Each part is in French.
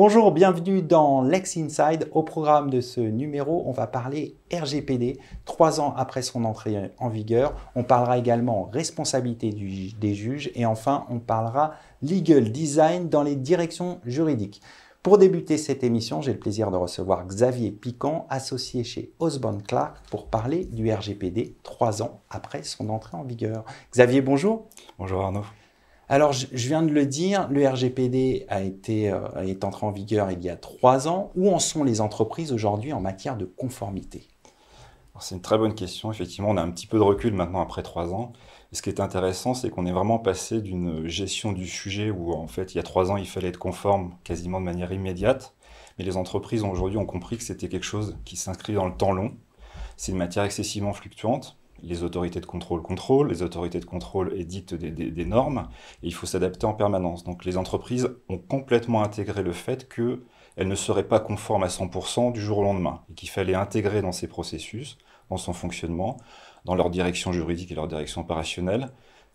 Bonjour, bienvenue dans Lex Inside. Au programme de ce numéro, on va parler RGPD, 3 ans après son entrée en vigueur. On parlera également responsabilité des juges et enfin, on parlera legal design dans les directions juridiques. Pour débuter cette émission, j'ai le plaisir de recevoir Xavier Piquant, associé chez Osborne Clarke, pour parler du RGPD 3 ans après son entrée en vigueur. Xavier, bonjour. Bonjour Arnaud. Alors, je viens de le dire, le RGPD est entré en vigueur il y a 3 ans. Où en sont les entreprises aujourd'hui en matière de conformité? C'est une très bonne question. Effectivement, on a un petit peu de recul maintenant après 3 ans. Et ce qui est intéressant, c'est qu'on est vraiment passé d'une gestion du sujet où, en fait, il y a 3 ans, il fallait être conforme quasiment de manière immédiate. Mais les entreprises aujourd'hui ont compris que c'était quelque chose qui s'inscrit dans le temps long. C'est une matière excessivement fluctuante. Les autorités de contrôle contrôlent, les autorités de contrôle édictent des normes, et il faut s'adapter en permanence. Donc les entreprises ont complètement intégré le fait qu'elles ne seraient pas conformes à 100% du jour au lendemain, et qu'il fallait intégrer dans ces processus, dans son fonctionnement, dans leur direction juridique et leur direction opérationnelle,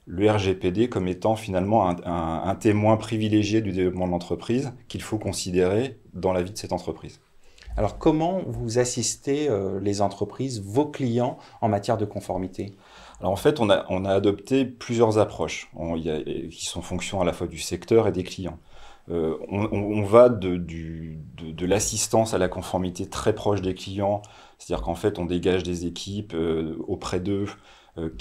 le RGPD comme étant finalement un témoin privilégié du développement de l'entreprise qu'il faut considérer dans la vie de cette entreprise. Alors, comment vous assistez les entreprises, vos clients, en matière de conformité? Alors en fait, on a adopté plusieurs approches qui sont en fonction à la fois du secteur et des clients. On va de l'assistance à la conformité très proche des clients, c'est-à-dire qu'en fait, on dégage des équipes auprès d'eux,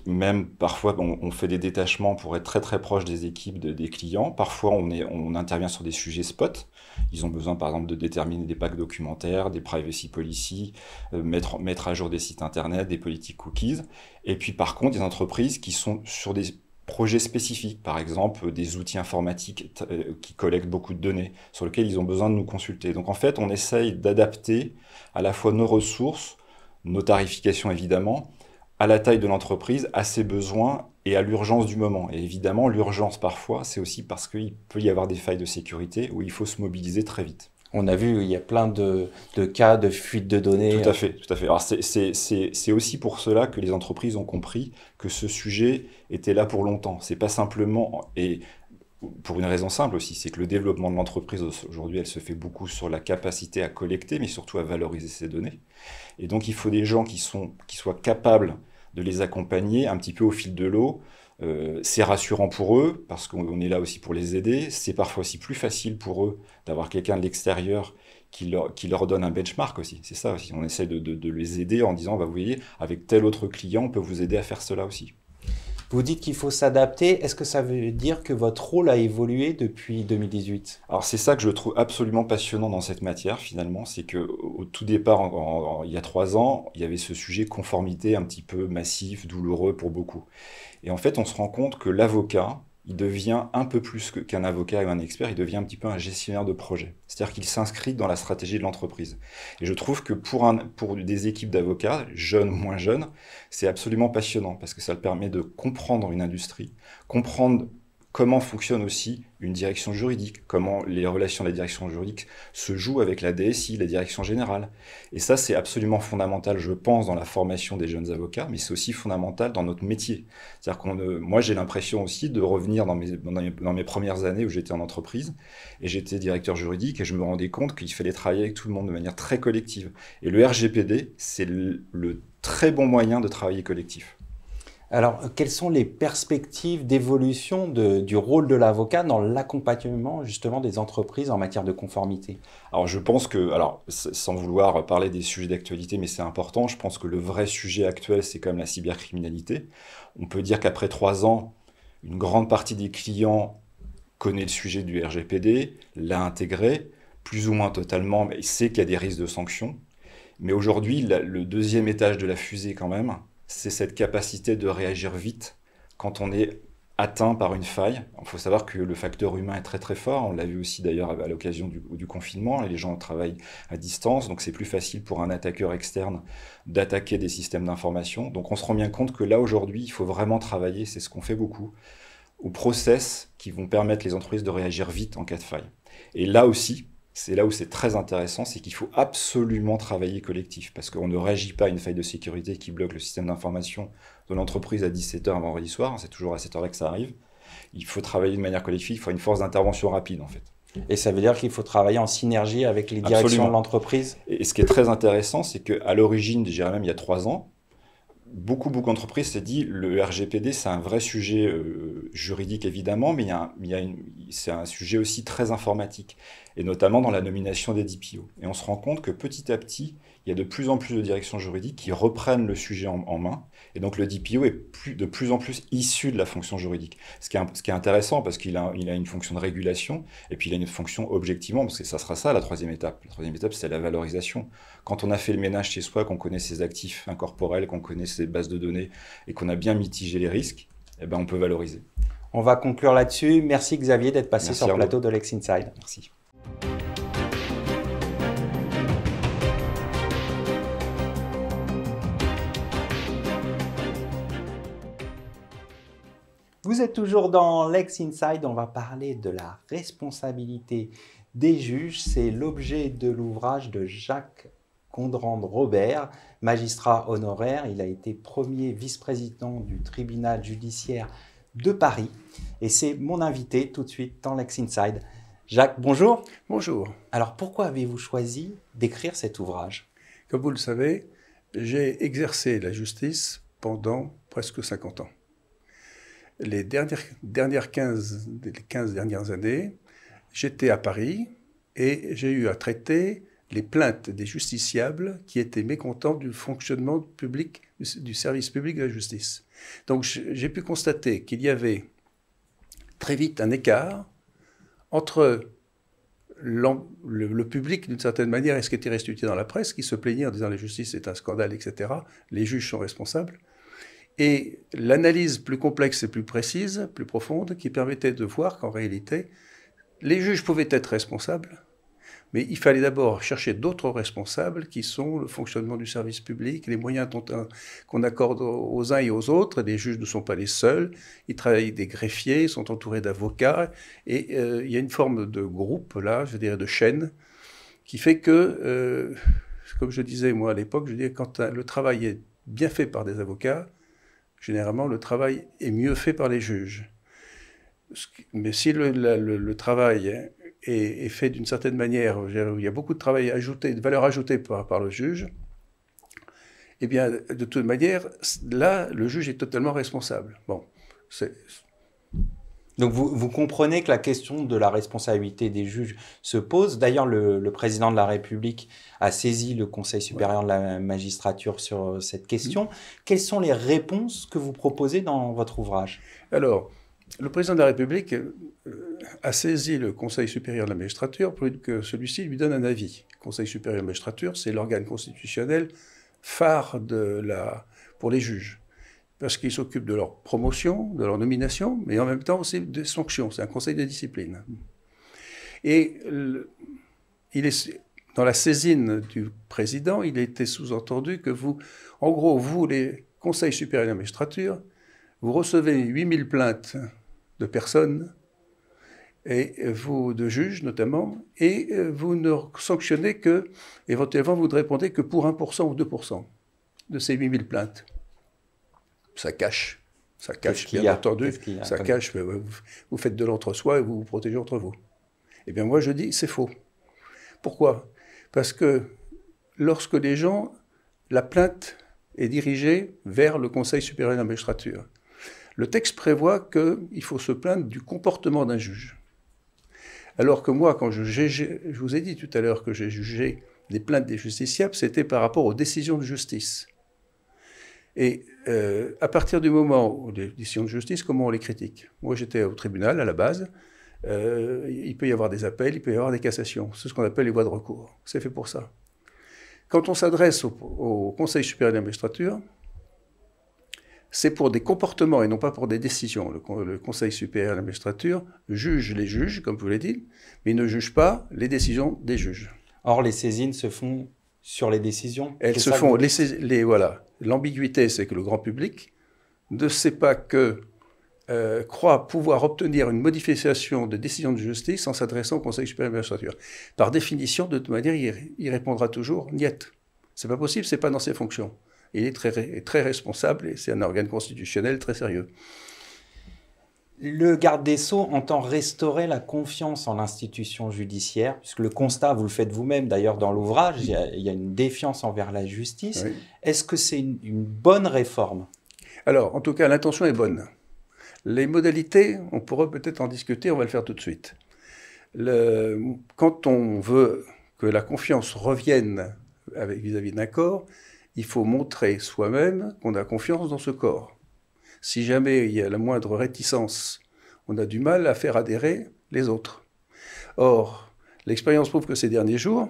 même parfois on fait des détachements pour être très très proche des équipes des clients. Parfois, on intervient sur des sujets spot. Ils ont besoin par exemple de déterminer des packs documentaires, des privacy policy, mettre à jour des sites internet, des politiques cookies. Et puis par contre, des entreprises qui sont sur des projets spécifiques, par exemple des outils informatiques qui collectent beaucoup de données, sur lesquels ils ont besoin de nous consulter. Donc en fait, on essaye d'adapter à la fois nos ressources, nos tarifications évidemment, à la taille de l'entreprise, à ses besoins et à l'urgence du moment. Et évidemment, l'urgence parfois, c'est aussi parce qu'il peut y avoir des failles de sécurité où il faut se mobiliser très vite. On a vu, il y a plein de cas de fuite de données. Tout à fait, tout à fait. Alors c'est aussi pour cela que les entreprises ont compris que ce sujet était là pour longtemps. C'est pas simplement, et pour une raison simple aussi, c'est que le développement de l'entreprise aujourd'hui, elle se fait beaucoup sur la capacité à collecter, mais surtout à valoriser ces données. Et donc il faut des gens qui soient capables de les accompagner un petit peu au fil de l'eau. C'est rassurant pour eux, parce qu'on est là aussi pour les aider. C'est parfois aussi plus facile pour eux d'avoir quelqu'un de l'extérieur qui leur donne un benchmark aussi. C'est ça aussi. On essaie de les aider en disant, bah, vous voyez, avec tel autre client, on peut vous aider à faire cela aussi. Vous dites qu'il faut s'adapter. Est-ce que ça veut dire que votre rôle a évolué depuis 2018? Alors c'est ça que je trouve absolument passionnant dans cette matière finalement, c'est que au tout départ, il y a 3 ans, il y avait ce sujet conformité un petit peu massif, douloureux pour beaucoup. Et en fait, on se rend compte que l'avocat, il devient un peu plus qu'un avocat et un expert, il devient un petit peu un gestionnaire de projet. C'est-à-dire qu'il s'inscrit dans la stratégie de l'entreprise. Et je trouve que pour des équipes d'avocats, jeunes ou moins jeunes, c'est absolument passionnant parce que ça permet de comprendre une industrie, comprendre comment fonctionne aussi une direction juridique, comment les relations de la direction juridique se jouent avec la DSI, la direction générale. Et ça, c'est absolument fondamental, je pense, dans la formation des jeunes avocats, mais c'est aussi fondamental dans notre métier. C'est-à-dire moi, j'ai l'impression aussi de revenir dans mes premières années où j'étais en entreprise, et j'étais directeur juridique, et je me rendais compte qu'il fallait travailler avec tout le monde de manière très collective. Et le RGPD, c'est le très bon moyen de travailler collectif. Alors, quelles sont les perspectives d'évolution du rôle de l'avocat dans l'accompagnement justement des entreprises en matière de conformité? Alors je pense que, alors sans vouloir parler des sujets d'actualité, mais c'est important, je pense que le vrai sujet actuel, c'est quand même la cybercriminalité. On peut dire qu'après 3 ans, une grande partie des clients connaît le sujet du RGPD, l'a intégré, plus ou moins totalement, mais sait qu'il y a des risques de sanctions. Mais aujourd'hui, le deuxième étage de la fusée quand même, c'est cette capacité de réagir vite quand on est atteint par une faille. Il faut savoir que le facteur humain est très très fort. On l'a vu aussi d'ailleurs à l'occasion du confinement. Les gens travaillent à distance, donc c'est plus facile pour un attaqueur externe d'attaquer des systèmes d'information. Donc on se rend bien compte que là aujourd'hui, il faut vraiment travailler, c'est ce qu'on fait beaucoup, aux process qui vont permettre les entreprises de réagir vite en cas de faille. Et là aussi, c'est là où c'est très intéressant, c'est qu'il faut absolument travailler collectif, parce qu'on ne réagit pas à une faille de sécurité qui bloque le système d'information de l'entreprise à 17h un vendredi soir, c'est toujours à cette heure-là que ça arrive. Il faut travailler de manière collective, il faut une force d'intervention rapide en fait. Et ça veut dire qu'il faut travailler en synergie avec les directions Absolument. de l'entreprise? Et ce qui est très intéressant, c'est qu'à l'origine, je dirais même il y a 3 ans, beaucoup d'entreprises s'est dit le RGPD, c'est un vrai sujet juridique évidemment, mais c'est un sujet aussi très informatique, et notamment dans la nomination des DPO. Et on se rend compte que petit à petit, il y a de plus en plus de directions juridiques qui reprennent le sujet en main, et donc le DPO est de plus en plus issu de la fonction juridique. Ce qui est intéressant parce qu'il a une fonction de régulation, et puis il a une fonction objectivement, parce que ça sera ça la troisième étape. La troisième étape, c'est la valorisation. Quand on a fait le ménage chez soi, qu'on connaît ses actifs incorporels, qu'on connaît ses bases de données et qu'on a bien mitigé les risques, eh ben on peut valoriser. On va conclure là-dessus. Merci Xavier d'être passé Merci sur le Arnaud. plateau de Lex Inside. Merci. Vous êtes toujours dans Lex Inside, on va parler de la responsabilité des juges. C'est l'objet de l'ouvrage de Jacques Condrand-Robert, magistrat honoraire. Il a été premier vice-président du tribunal judiciaire de Paris. Et c'est mon invité tout de suite dans Lex Inside. Jacques, bonjour. Bonjour. Alors pourquoi avez-vous choisi d'écrire cet ouvrage? Comme vous le savez, j'ai exercé la justice pendant presque 50 ans. Les 15 dernières années, j'étais à Paris et j'ai eu à traiter les plaintes des justiciables qui étaient mécontents du fonctionnement public, du service public de la justice. Donc j'ai pu constater qu'il y avait très vite un écart entre le public, d'une certaine manière, et ce qui était restitué dans la presse, qui se plaignait en disant la justice est un scandale, etc. Les juges sont responsables. Et l'analyse plus complexe et plus précise, plus profonde, qui permettait de voir qu'en réalité, les juges pouvaient être responsables, mais il fallait d'abord chercher d'autres responsables qui sont le fonctionnement du service public, les moyens qu'on accorde aux uns et aux autres. Les juges ne sont pas les seuls, ils travaillent avec des greffiers, ils sont entourés d'avocats, et il y a une forme de groupe, là, je dirais de chaîne, qui fait que, comme je disais moi à l'époque, je disais quand le travail est bien fait par des avocats, généralement, le travail est mieux fait par les juges. Mais si le travail est fait d'une certaine manière, où il y a beaucoup de travail ajouté, de valeur ajoutée par le juge, eh bien, de toute manière, là, le juge est totalement responsable. Bon, Donc vous comprenez que la question de la responsabilité des juges se pose. D'ailleurs, le président de la République a saisi le Conseil supérieur de la magistrature sur cette question. Quelles sont les réponses que vous proposez dans votre ouvrage? Alors, le président de la République a saisi le Conseil supérieur de la magistrature pour que celui-ci lui donne un avis. Le Conseil supérieur de la magistrature, c'est l'organe constitutionnel phare pour les juges, parce qu'il s'occupe de leur promotion, de leur nomination, mais en même temps aussi des sanctions. C'est un conseil de discipline. Et dans la saisine du président, il était sous-entendu que en gros, vous, les conseils supérieurs de la magistrature, vous recevez 8000 plaintes de personnes, et vous, de juges notamment, et vous ne sanctionnez que, éventuellement, vous ne répondez que pour 1% ou 2% de ces 8000 plaintes. Ça cache, bien entendu, ça cache, vous faites de l'entre-soi et vous vous protégez entre vous. Eh bien moi je dis, c'est faux. Pourquoi? Parce que lorsque la plainte est dirigée vers le Conseil supérieur de la magistrature, le texte prévoit qu'il faut se plaindre du comportement d'un juge. Alors que moi, quand je vous ai dit tout à l'heure que j'ai jugé les plaintes des justiciables, c'était par rapport aux décisions de justice. Et à partir du moment où les décisions de justice, comment on les critique? Moi, j'étais au tribunal à la base. Il peut y avoir des appels, il peut y avoir des cassations. C'est ce qu'on appelle les voies de recours. C'est fait pour ça. Quand on s'adresse au Conseil supérieur de la magistrature, c'est pour des comportements et non pas pour des décisions. Le Conseil supérieur de la magistrature juge les juges, comme vous l'avez dit, mais il ne juge pas les décisions des juges. Or, les saisines se font sur les décisions? Elles se font, voilà. L'ambiguïté, c'est que le grand public ne sait pas croit pouvoir obtenir une modification de décision de justice en s'adressant au Conseil supérieur de la magistrature. Par définition, de toute manière, il répondra toujours « niet ». C'est pas possible, c'est pas dans ses fonctions. Il est très responsable et c'est un organe constitutionnel très sérieux. Le garde des Sceaux entend restaurer la confiance en l'institution judiciaire, puisque le constat, vous le faites vous-même d'ailleurs dans l'ouvrage, il y a une défiance envers la justice. Oui. Est-ce que c'est une bonne réforme? Alors, en tout cas, l'intention est bonne. Les modalités, on pourra peut-être en discuter, on va le faire tout de suite. Quand on veut que la confiance revienne vis-à-vis d'un corps, il faut montrer soi-même qu'on a confiance dans ce corps. Si jamais il y a la moindre réticence, on a du mal à faire adhérer les autres. Or, l'expérience prouve que ces derniers jours,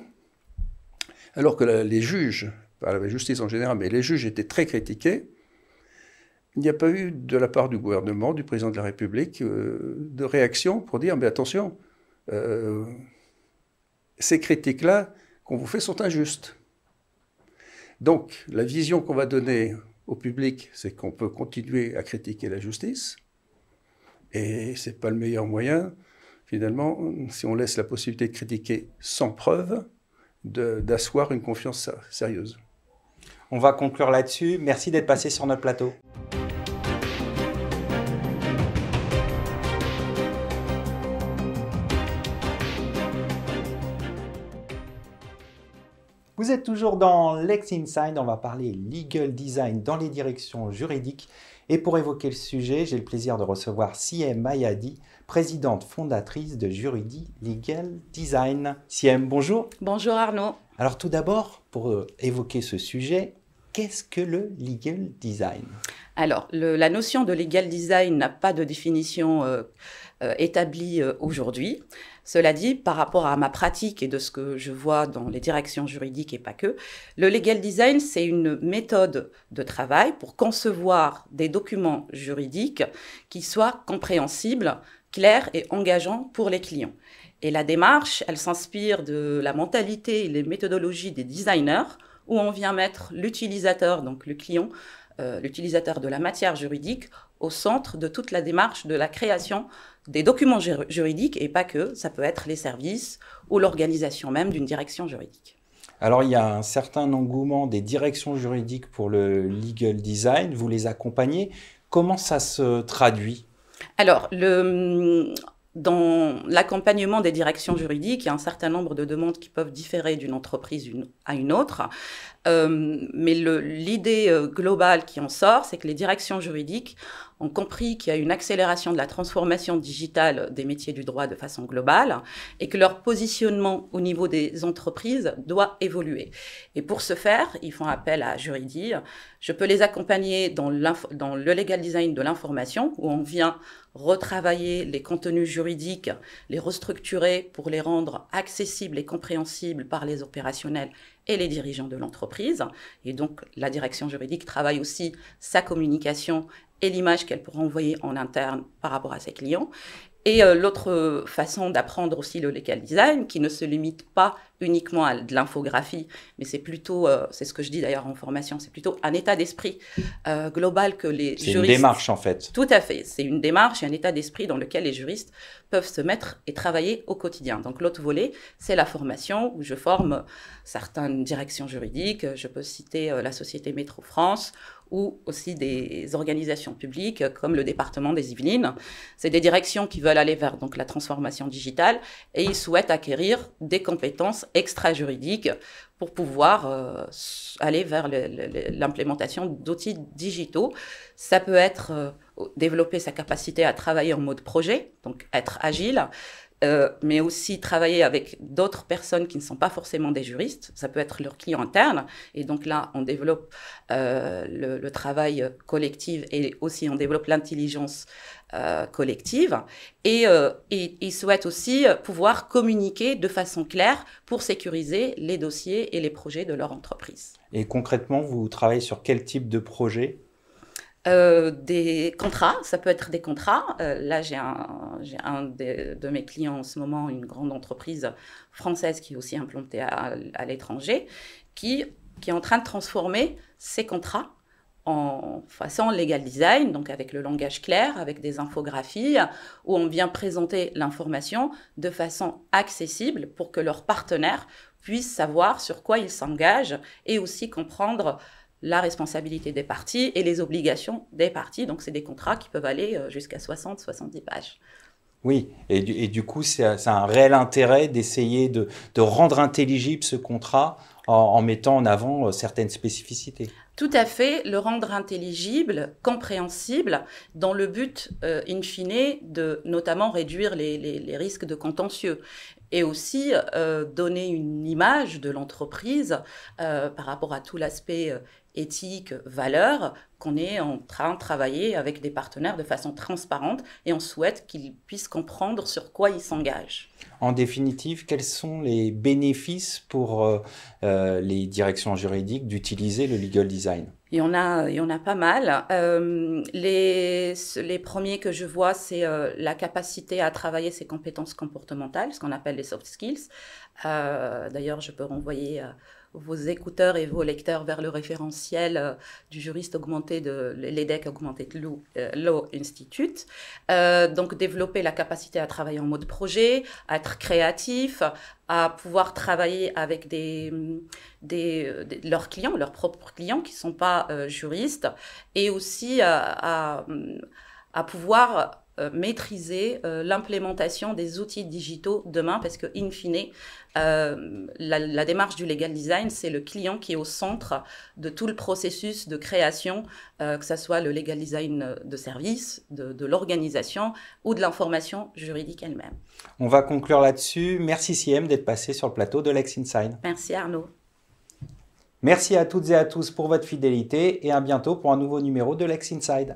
alors que les juges, pas la justice en général, mais les juges étaient très critiqués, il n'y a pas eu de la part du gouvernement, du président de la République, de réaction pour dire « mais attention, ces critiques-là qu'on vous fait sont injustes ». Donc, la vision qu'on va donner au public, c'est qu'on peut continuer à critiquer la justice, et ce n'est pas le meilleur moyen, finalement, si on laisse la possibilité de critiquer sans preuve, d'asseoir une confiance sérieuse. On va conclure là-dessus. Merci d'être passé sur notre plateau. Vous êtes toujours dans Lex Inside, on va parler legal design dans les directions juridiques. Et pour évoquer le sujet, j'ai le plaisir de recevoir Siem Mayadi, présidente fondatrice de Juridi Legal Design. Siem, bonjour. Bonjour Arnaud. Alors tout d'abord, pour évoquer ce sujet, qu'est-ce que le legal design? Alors, la notion de legal design n'a pas de définition établie aujourd'hui. Cela dit, par rapport à ma pratique et de ce que je vois dans les directions juridiques et pas que, le legal design, c'est une méthode de travail pour concevoir des documents juridiques qui soient compréhensibles, clairs et engageants pour les clients. Et la démarche, elle s'inspire de la mentalité et les méthodologies des designers, où on vient mettre l'utilisateur, donc le client, l'utilisateur de la matière juridique, au centre de toute la démarche de la création des documents juridiques, et pas que, ça peut être les services ou l'organisation même d'une direction juridique. Alors, il y a un certain engouement des directions juridiques pour le legal design. Vous les accompagnez. Comment ça se traduit? Alors, dans l'accompagnement des directions juridiques, il y a un certain nombre de demandes qui peuvent différer d'une entreprise à une autre. Mais l'idée globale qui en sort, c'est que les directions juridiques ont compris qu'il y a une accélération de la transformation digitale des métiers du droit de façon globale et que leur positionnement au niveau des entreprises doit évoluer. Et pour ce faire, ils font appel à Juridi. Je peux les accompagner dans le legal design de l'information, où on vient retravailler les contenus juridiques, les restructurer pour les rendre accessibles et compréhensibles par les opérationnels et les dirigeants de l'entreprise. Et donc, la direction juridique travaille aussi sa communication et l'image qu'elle pourra envoyer en interne par rapport à ses clients. Et l'autre façon d'apprendre aussi le legal design, qui ne se limite pas uniquement à de l'infographie, mais c'est plutôt, c'est ce que je dis d'ailleurs en formation, c'est plutôt un état d'esprit global que les juristes... C'est une démarche en fait. Tout à fait, c'est une démarche et un état d'esprit dans lequel les juristes peuvent se mettre et travailler au quotidien. Donc l'autre volet, c'est la formation, où je forme certaines directions juridiques, je peux citer la société Métro France, ou aussi des organisations publiques comme le département des Yvelines. C'est des directions qui veulent aller vers donc, la transformation digitale et ils souhaitent acquérir des compétences extra-juridiques pour pouvoir aller vers l'implémentation d'outils digitaux. Ça peut être développer sa capacité à travailler en mode projet, donc être agile, mais aussi travailler avec d'autres personnes qui ne sont pas forcément des juristes. Ça peut être leurs clients internes. Et donc là, on développe le travail collectif et aussi on développe l'intelligence collective. Et ils souhaitent aussi pouvoir communiquer de façon claire pour sécuriser les dossiers et les projets de leur entreprise. Et concrètement, vous travaillez sur quel type de projet ? Des contrats, ça peut être des contrats. Là, j'ai un de mes clients en ce moment, une grande entreprise française qui est aussi implantée à l'étranger, qui est en train de transformer ses contrats en façon legal design, donc avec le langage clair, avec des infographies, où on vient présenter l'information de façon accessible pour que leurs partenaires puissent savoir sur quoi ils s'engagent et aussi comprendre la responsabilité des parties et les obligations des parties. Donc, c'est des contrats qui peuvent aller jusqu'à 60-70 pages. Oui, et du coup, c'est un réel intérêt d'essayer de rendre intelligible ce contrat en mettant en avant certaines spécificités. Tout à fait, le rendre intelligible, compréhensible, dans le but, in fine, de notamment réduire les risques de contentieux et aussi donner une image de l'entreprise par rapport à tout l'aspect éthique, valeur, qu'on est en train de travailler avec des partenaires de façon transparente et on souhaite qu'ils puissent comprendre sur quoi ils s'engagent. En définitive, quels sont les bénéfices pour les directions juridiques d'utiliser le legal design? Il y en a pas mal. Les premiers que je vois, c'est la capacité à travailler ses compétences comportementales, ce qu'on appelle les soft skills. D'ailleurs, je peux renvoyer vos écouteurs et vos lecteurs vers le référentiel du juriste augmenté de l'EDEC Augmented Law Institute. Donc, développer la capacité à travailler en mode projet, à être créatif, à pouvoir travailler avec leurs clients, leurs propres clients qui ne sont pas juristes, et aussi à pouvoir maîtriser l'implémentation des outils digitaux demain, parce que, in fine, la démarche du legal design, c'est le client qui est au centre de tout le processus de création, que ce soit le legal design de service, de l'organisation ou de l'information juridique elle-même. On va conclure là-dessus. Merci Siem d'être passé sur le plateau de Lex Inside. Merci Arnaud. Merci à toutes et à tous pour votre fidélité et à bientôt pour un nouveau numéro de Lex Inside.